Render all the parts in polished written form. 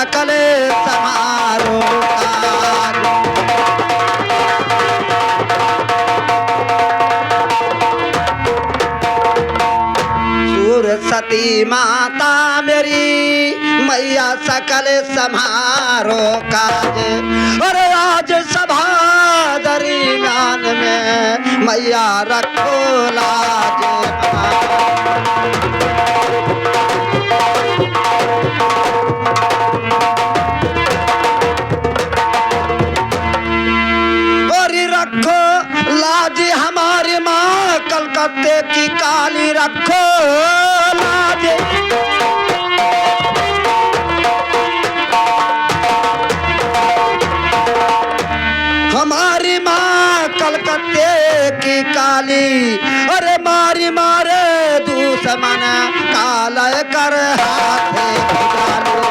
सकल समारो काज। सती माता मेरी मैया सकल समारो काज। और आज सभा दरमियान में मैया रखो लाज। और रखो लाज हमारी माँ कलकत्ते की काली रखो लाज। हमारी माँ कलकत्ते की काली अरे मारी मारे दुश्मन काला कर हाथे डालो।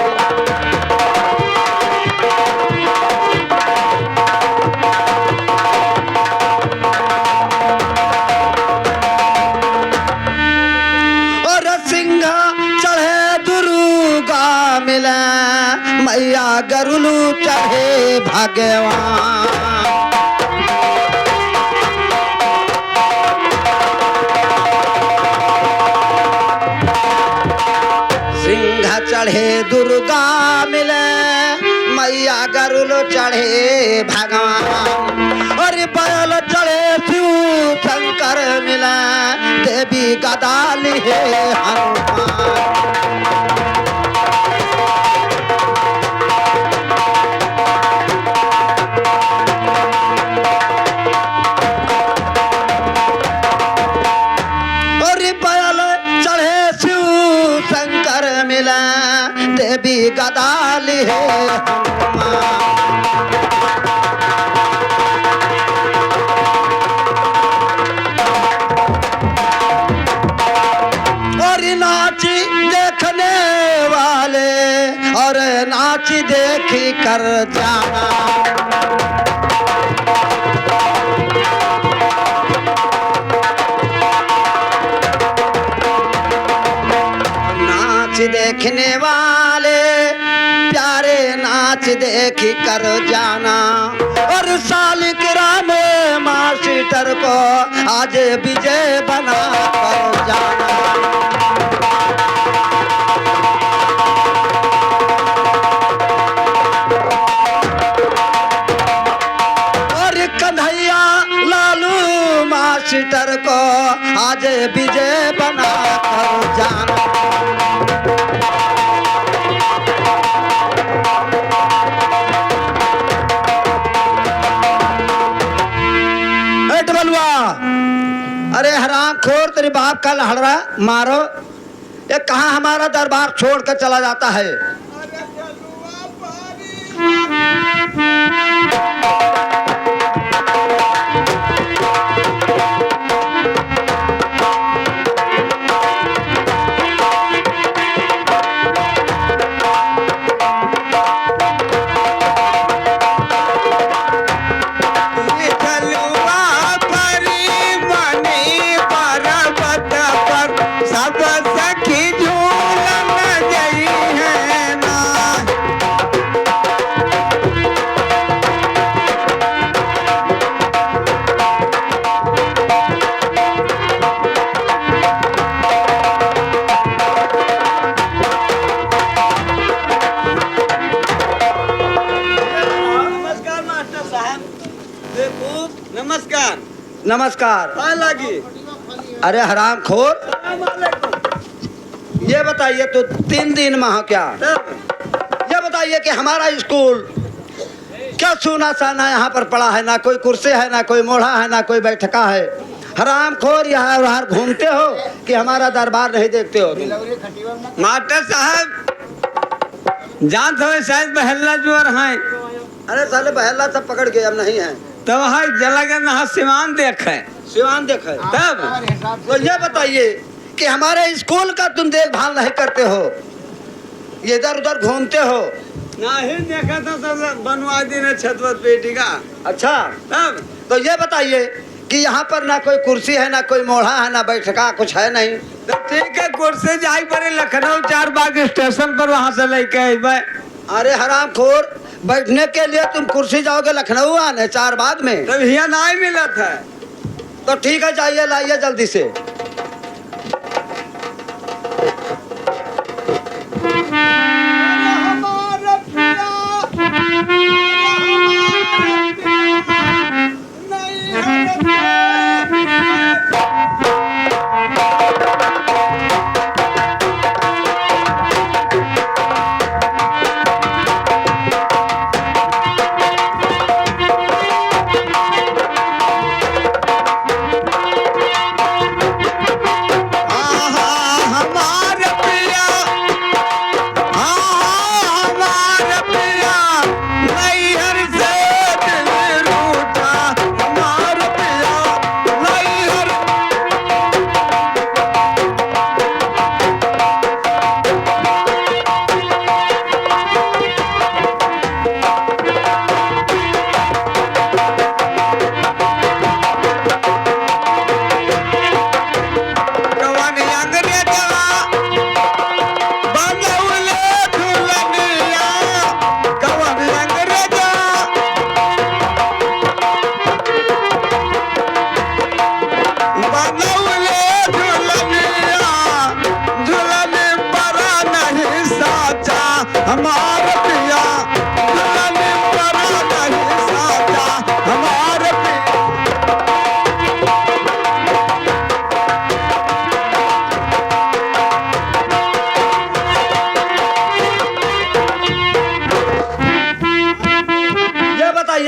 मैया गरुलू चढ़े भगवान। सिंह चढ़े दुर्गा मिले मैया गरुलू चढ़े भगवान। और बैल चढ़े शिव शंकर मिले देवी गदाली है हनुमान। देवी गदाली है और नाच देखने वाले और नाच देखी कर जाना। देखने वाले प्यारे नाच देखी कर जाना। और सालगिरह में मास्टर को आज विजय बना कर जाना। और कन्हैया लालू मास्टर को आज विजय बना कर जाना। अरे हराम खोर तेरे बाप का लहड़ा मारो। ये कहाँ हमारा दरबार छोड़ कर चला जाता है। नमस्कार नमस्कार। लगी अरे हराम खोर ये बताइए तो 3 दिन में क्या ये बताइए कि हमारा स्कूल क्या सुना साना यहाँ पर पड़ा है। ना कोई कुर्सी है ना कोई मोढ़ा है ना कोई बैठका है। हराम खोर यहाँ बाहर घूमते हो कि हमारा दरबार नहीं देखते हो। मास्टर साहब जान हो शायद बहल्ला जोर हैं। अरे साले बहल्ला सब पकड़ गए अब नहीं है। तब हाय जला गया ना सिवान देखे सिवान देखे तब तो ये बताइए कि हमारे स्कूल का तुम देखभाल नहीं करते हो। ये इधर उधर घूमते हो। नहीं देखा था सब बनवा दी ने छतवत पेटी का। अच्छा तब तो ये बताइए कि यहाँ पर ना कोई कुर्सी है ना कोई मोढ़ा है ना बैठका कुछ है नहीं। तो ठीक है कुर्सी जाई पड़े लखनऊ 4 बाग स्टेशन पर वहाँ से लेके अबे। अरे हरामखोर, बैठने के लिए तुम कुर्सी जाओगे लखनऊ आने 4 बाद में? तब यहाँ नहीं मिला था। तो ठीक है, जाइए लाइए जल्दी से।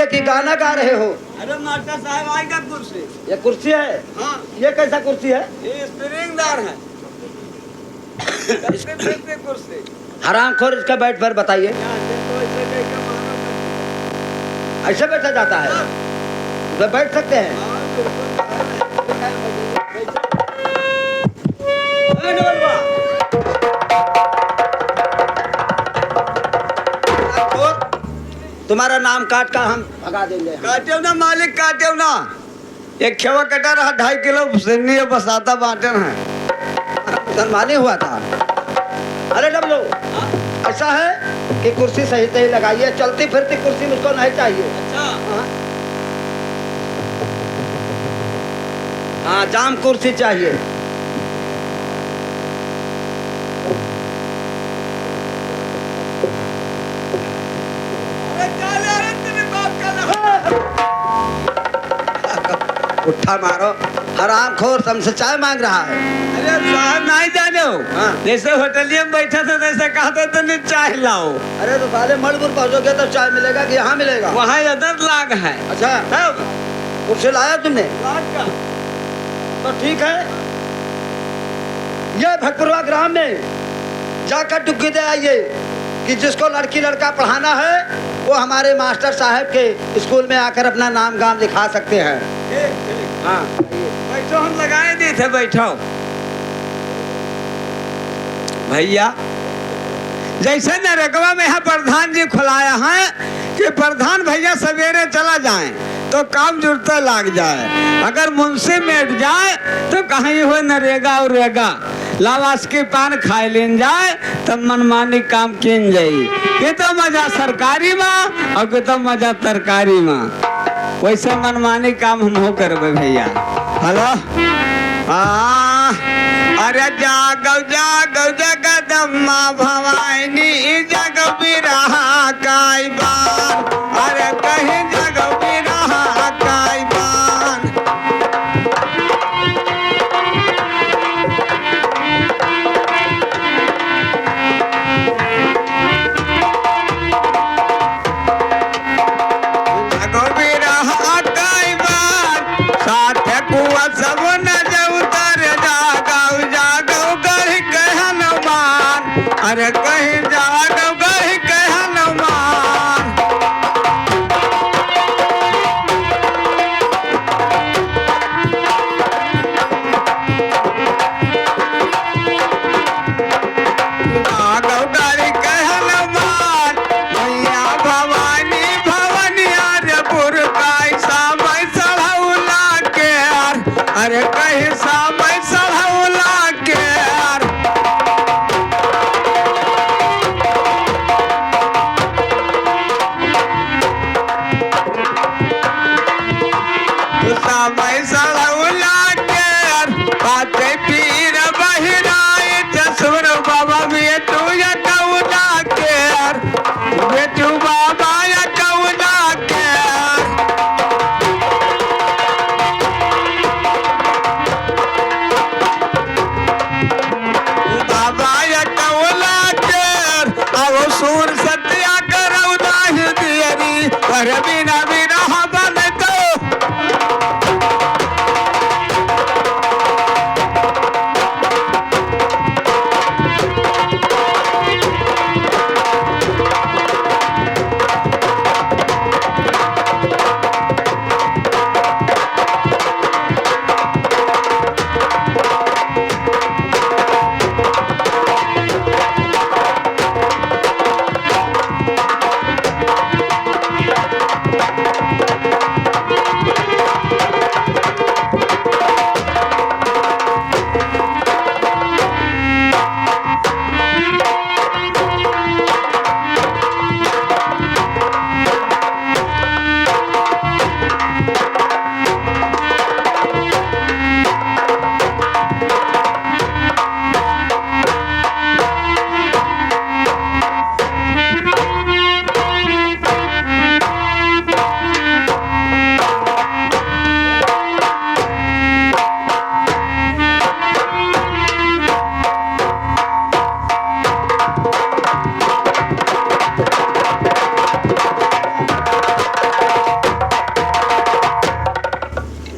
कि गाना गा रहे हो? अरे मास्टर साहब आएगा कुर्सी। ये कुर्सी है? हाँ। ये कैसा कुर्सी है? ये स्प्रिंगदार है। कैसे बैठते कुर्सी? हरामखोर, इसका बैठ पर बताइए। ऐसे बैठा जाता है? तो बैठ सकते हैं? तुम्हारा नाम काट का हम भगा देंगे। काटे ना मालिक, काटे ना। एक खेवा कटा रहा 2.5 किलो सिन्नी बसाता बांटन है। मुसलमानी हुआ था। अरे डब्लू, ऐसा है कि कुर्सी सही सही लगाइए, चलती फिरती कुर्सी मुझको नहीं चाहिए। अच्छा। हाँ, जाम कुर्सी चाहिए। उठा मारो, हरामखोर, तुमसे चाय मांग रहा है। अरे साहब नहीं जाने हो। हाँ। जैसे होटलिया में बैठा था तैसे कहते तो नहीं चाय लाओ। अरे तो साले मणिपुर पहुंचोगे तो चाय मिलेगा कि यहाँ मिलेगा? वहाँ अदर लाग है। अच्छा, तब कुर्सी लाया तुमने? लाग का तो ठीक है, ये भटपुरवा ग्राम में जाकर टुक्की दे आइए कि जिसको लड़की लड़का पढ़ाना है वो हमारे मास्टर साहब के स्कूल में आकर अपना नाम गाम लिखा सकते हैं। ठीक ठीक। हाँ, बैठो, हम लगाए दिए थे, बैठो भैया। जैसे नरेगवा में यहाँ प्रधान जी खुलाया है कि प्रधान भैया सवेरे चला जाए तो काम जुड़ता लाग जाए, अगर मुंशी मिट जाए तो कहीं हो नरेगा और रेगा, लावास के पान खाए लेन जाए तब मनमानी काम किन जाई। के तो मजा सरकारी माँ और के तो मजा तरकारी माँ। वैसे मनमानी काम हम हो करबे भैया। हेलो, अरे जागो जागो जगदम्मा भवानी जग बिरहा काई बान, अरे कहीं जग बिरहा काई बान। जग बिरहा काई बान, साथ कुआ सब न उतर जागो जागो गढ़ कहन मान, अरे कहीं जागो गढ़ कहन मान। जागो गढ़ कहन मान, भैया भवानी भवन यारपुर का समय सभौला के अरे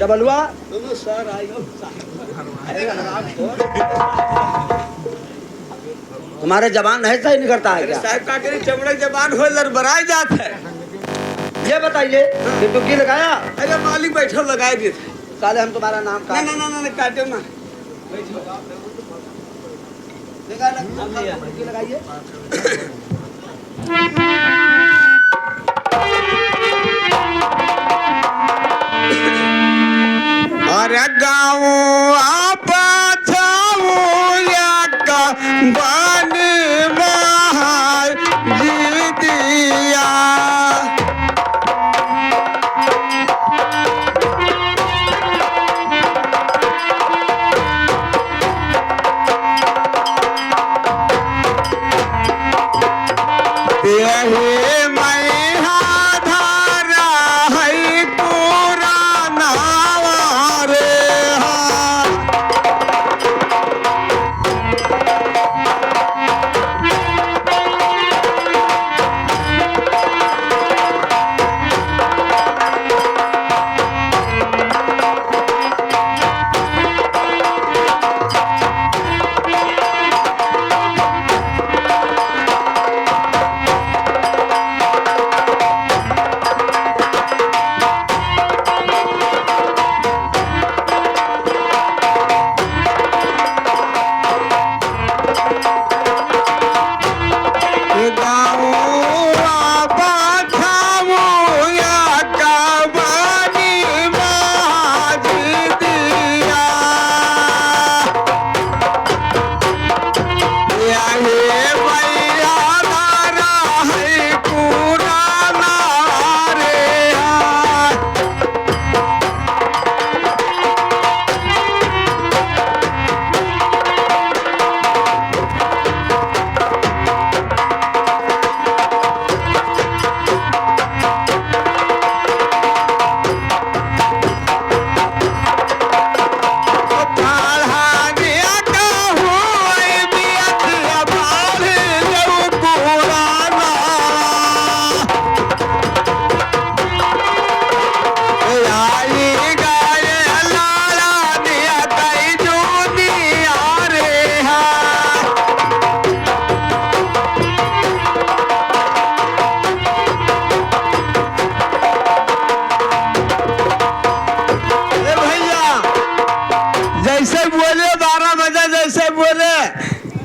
क्या बलुआ सर आई तुम्हारे जबान है सही नहीं करता है क्या? साहब का करी चमड़े जबान हो लड़बड़ाई जात है। ये बताइए कि टुक्की लगाया? अरे मालिक बैठो लगाए दिए थे। साले हम तुम्हारा नाम ना ना ना ना काटो ना। टुक्की लगाइए। अरे गाँव आप जाओ या का बानी महार जी दिया। यही मैहा धारा है पुराना रे हा।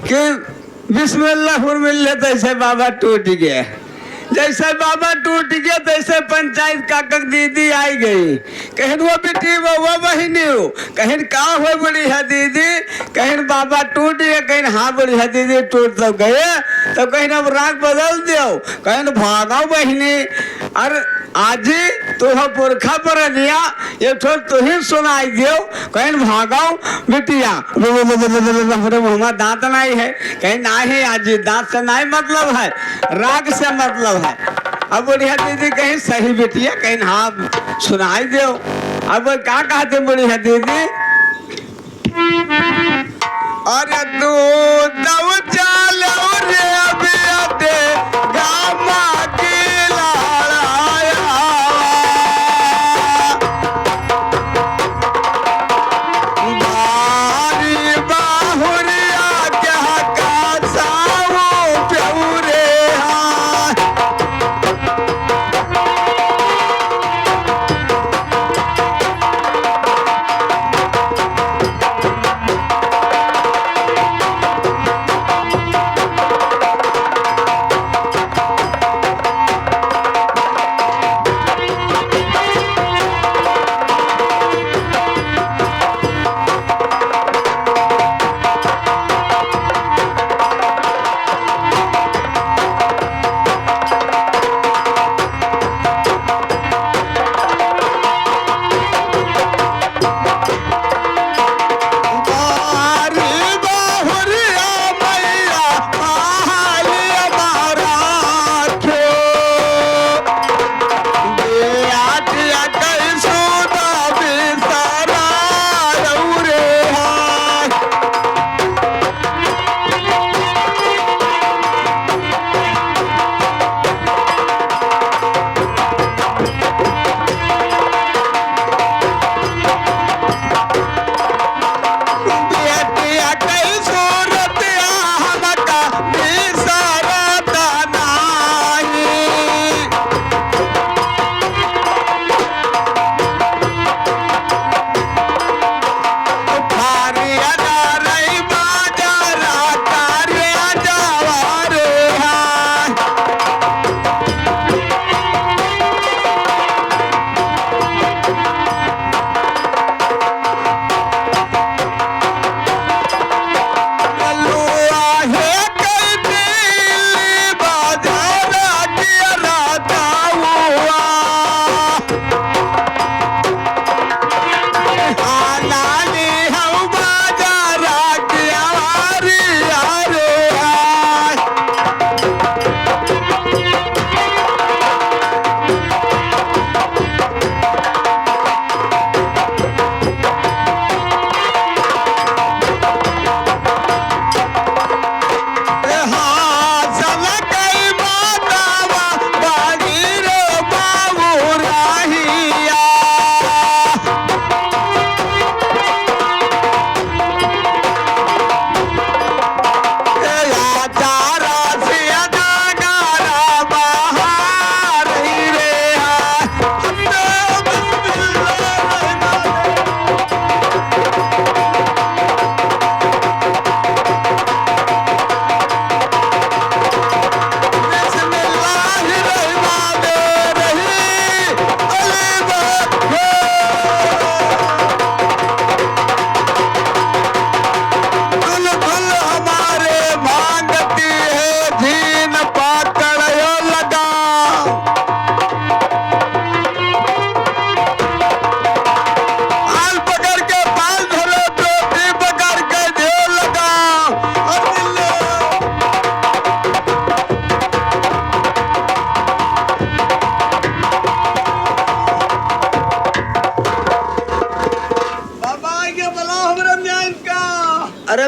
कि बिस्मिल्लाह तैसे बाबा टूट गया। जैसे बाबा टूट गया तैसे पंचायत का दीदी आई गई। कहीं वो बेटी वो बहिनी हो, कहीं का हो बड़ी है दीदी, कहीं बाबा टूट गया, कहीं हाँ बड़ी है दीदी टूट तो गए, तो कहीं अब राग बदल दो, कहीं भागाओ बहिनी। अरे आज तो पुरखा पर दिया ये तो ही सुनाई दियो, कहीं भागाओ बिटिया मुँह दांत नहीं है, कहीं नहीं आज दांत से नहीं मतलब है, राग से मतलब है। अब बढ़िया दीदी कहीं सही बिटिया, कहीं हाँ सुनाई दो। अब क्या कहते बढ़िया दीदी? अरे तू दव चाल रे बेटे गामा की लाया बारी बाहुरिया क्या का सावो प्यौरे हाँ।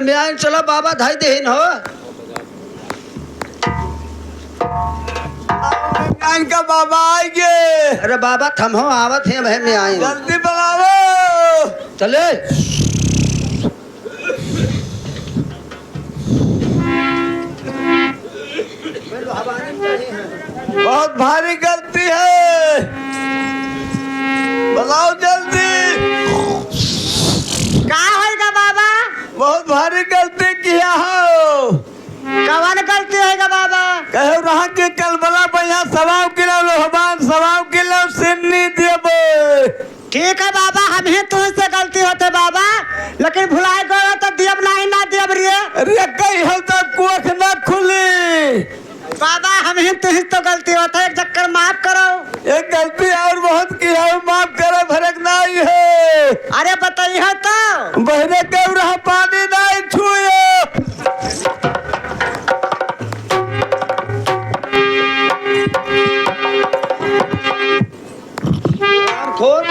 मैं आइन चलो बाबा धाई देहिन हो। इनका बाबा आएंगे। अरे बाबा थम हो आवत है भाई मैं आइन। जल्दी बुलाओ। चले बहुत भारी गलती है, बुलाओ जल्दी। का होएगा बाबा? बहुत भारी गलती किया हो। कवन गलती होएगा बाबा? कहो रहा कि कल बला भैया 1.25 किलो लोहबान 1.25 किलो सिन्नी देबो। ठीक है बाबा, हम ही तुझसे गलती होते बाबा, लेकिन भुलाए गए तो दियब नहीं ना दियब रे। अरे कहीं हो तो कुछ न खुली। बाबा हम ही तुझसे तो गलती होता है, एक चक्कर माफ करो। एक गलती और बहुत की है, माफ करो, फर्क नहीं है। अरे बताइए तो। बहरे के रहा पानी नहीं छुए। खोल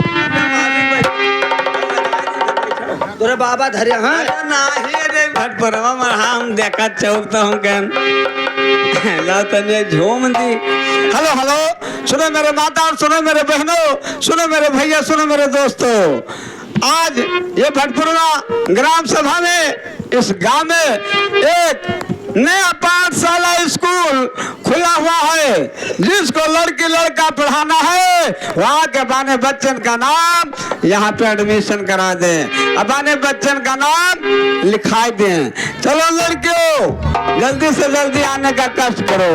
तोरे बाबा धरे हाँ नहीं रे भट परवा में हम देखा चौक तो हम कहन ला तने झूम दी। हेलो हेलो, सुनो मेरे माता और सुनो मेरे बहनों, सुनो मेरे भैया, सुनो मेरे दोस्तों। आज ये भटपुरवा ग्राम सभा में इस गांव में एक नया पाठशाला स्कूल खुला हुआ है, जिसको लड़की लड़का पढ़ाना है वहाँ के बाने बच्चन का नाम यहाँ पे एडमिशन करा दें, अबाने बच्चन का नाम लिखाई दें। चलो लड़कियों जल्दी से जल्दी आने का कष्ट करो।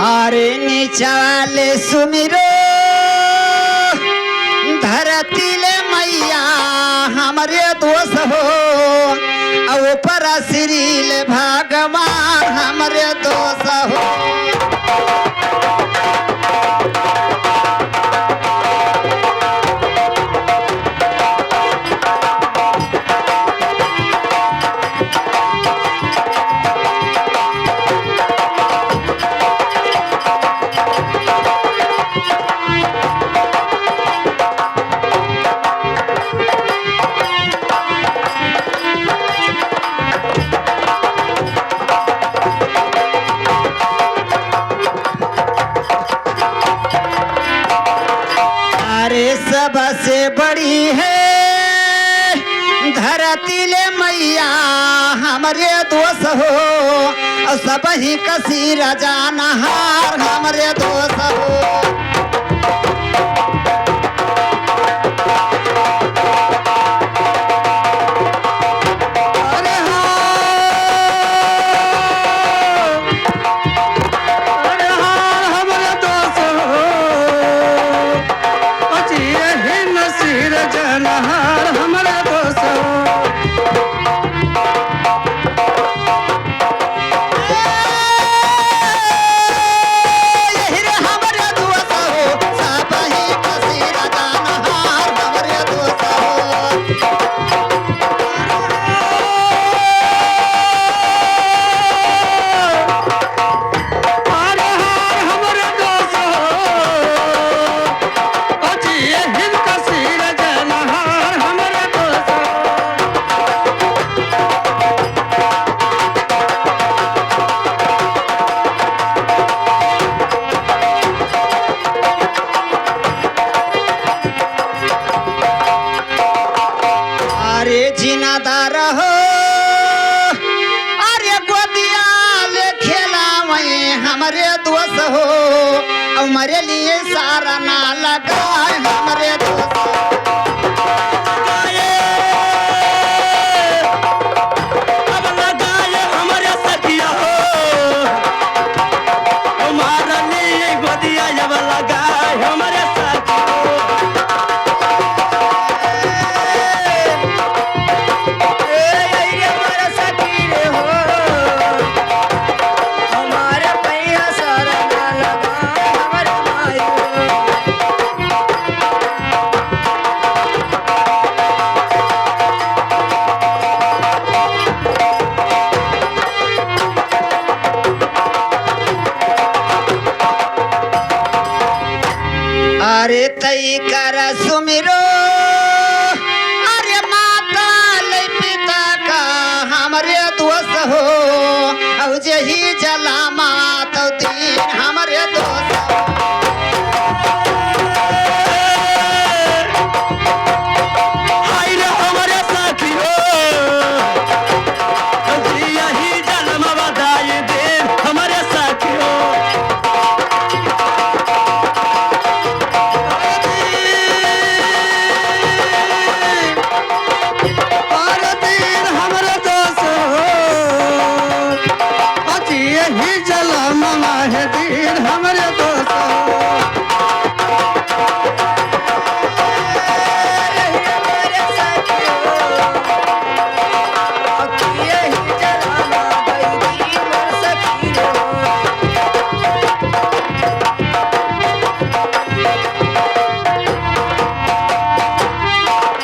अरे नीचाले सुमिरो धरती ले मैया हमारे दोष हो, और ऊपर श्री ले भगवान हमारे दोष हो। सबसे बड़ी है धरती ले मैया हमारे दोष हो, और सब ही कसी रजाना हार हमारे दोष हो। जिनादार हो अरे गोदिया ले खेला वही हमारे दोस्त हो, हमारे लिए सारा ना लगा हमारे दोस्त हमारे सखिया हो, हमारा लिए गोदिया जब लगा हमारे सखिया हो। अरे तई कर सुमिरो अरे माता ले पिता का हमरे दोस्त हो औ जही जला मात दीन हमरे दोस्त हाय रे हमारे साथी हो यही जन्म बधाई दे हमारे साथी हो हमारे दोस्त हो यही जन्म है दिन हमारे दोस्त हो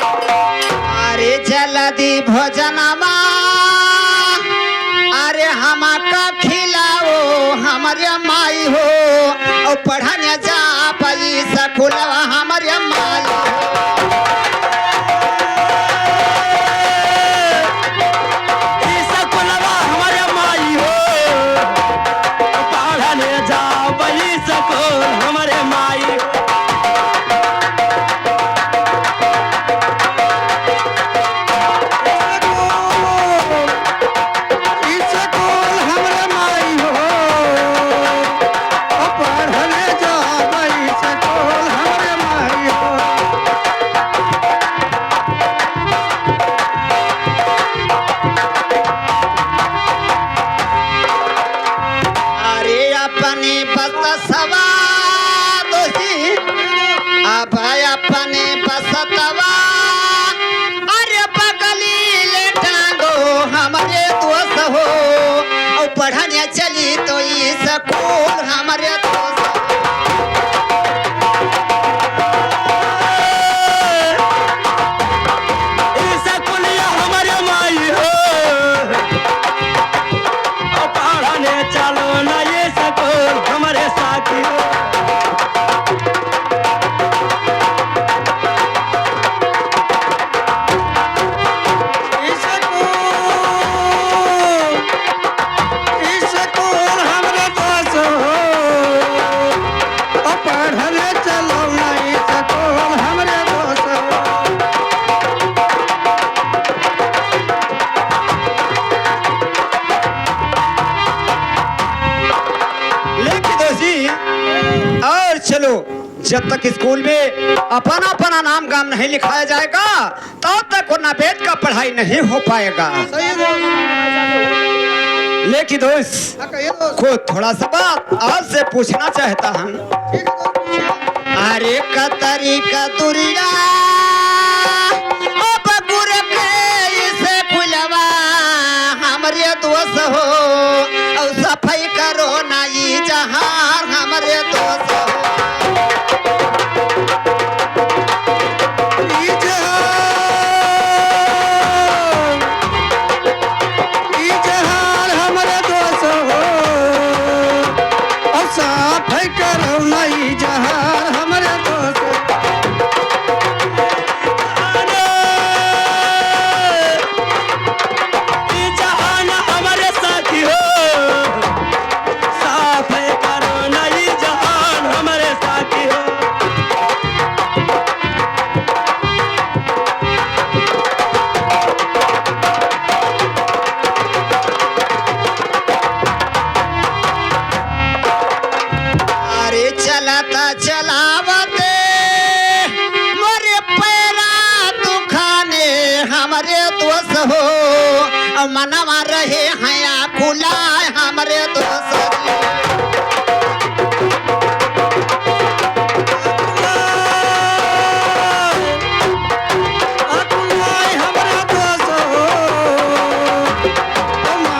अरे जल्दी भोजनमा अरे हमका खिलाओ हमारे माई हो और पढ़ने जा पाई स्कूलवा हमारे माई हो। स्कूलवा हमारे माई हो पढ़ने जा बई स्कूल हमारे माई हो स्कूल हमारे माई हो पढ़ने जा बई स्कूल हमारे माई हो अरे अपने बस सवा दोषी अब अपने बसतवा अरे बगली ले टांगो हमारे दोस्त हो और पढ़ने चली तो ये स्कूल हमारे दोस्त स्कूलिया हमारे माई हो पढ़ने चलो ना ये स्कूल हमारे साथी हो स्कूल हमारे दोस्त हो पढ़ने चलो ना ये स्कूल हमारे दोस्त हो लेकिन दोषी और चलो जब तक स्कूल में अपना अपना नाम गाम नहीं लिखाया जाएगा तब तक वो वेद का पढ़ाई नहीं हो पाएगा। लेकिन दोस्त को थोड़ा सा बात आपसे पूछना चाहता हूँ। अरे कतरी का दुरिया ओ बगुर के इसे फुलवा हमरे दोस्त हो और सफाई करो ना ये जहां हमरे दोस्त हो। हमारे दोस्त हो और साफ करो नहीं जहां हमारे दोस्त जहान हमारे साथी हो साफ करो नहीं जहान हमारे साथी हो अरे चलाता चलावते मोरे पैरा दुखाने हमारे दोस्त हो और मनवा रहे हया खुला हमारे दोस्त हमारे दोस्त हो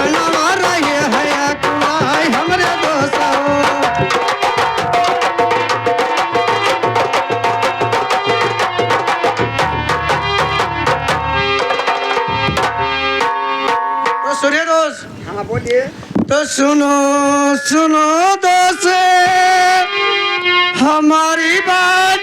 मनवा रहे हया कुलाई हमारे दोस्त हो सूर्य दोस्त हाँ बोलिए। तो सुनो सुनो दोस्त हमारी बात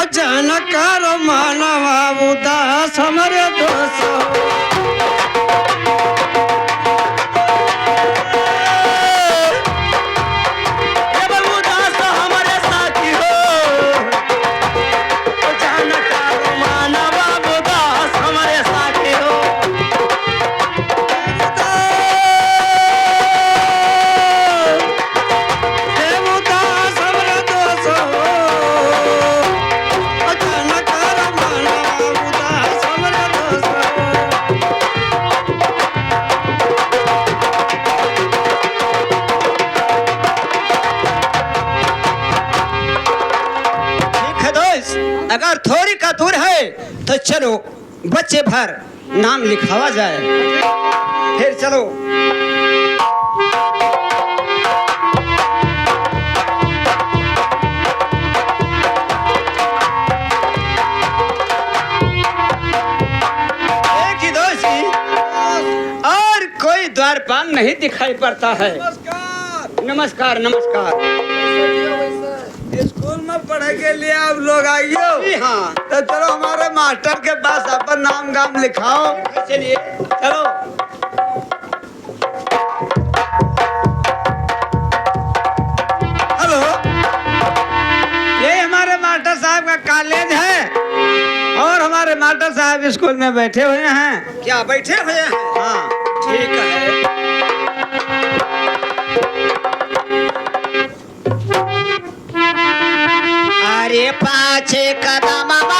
अचानक मानवा उदास हमरे दोष हो ये बल उदास हमरे साथी हो अचानक मानवा उदास हमरे साथी हो उदास हमरे दोष हो अचानक मानवा उदास हमरे दोष हो ठीक है दोस्त, अगर थोड़ी का दूर है तो चलो बच्चे भर नाम लिखावा जाए। फिर चलो। एक ही दोस्त जी, और कोई द्वारपाल नहीं दिखाई पड़ता है। नमस्कार नमस्कार। स्कूल में पढ़े के लिए आप लोग आइयो। जी हाँ, तो चलो हमारे मास्टर के पास अपन नाम गाम लिखाओ। चलिए चलो। हेलो, ये हमारे मास्टर साहब का कॉलेज है और हमारे मास्टर साहब स्कूल में बैठे हुए हैं। क्या बैठे हुए हैं? हाँ, ठीक है। अरे पाछे का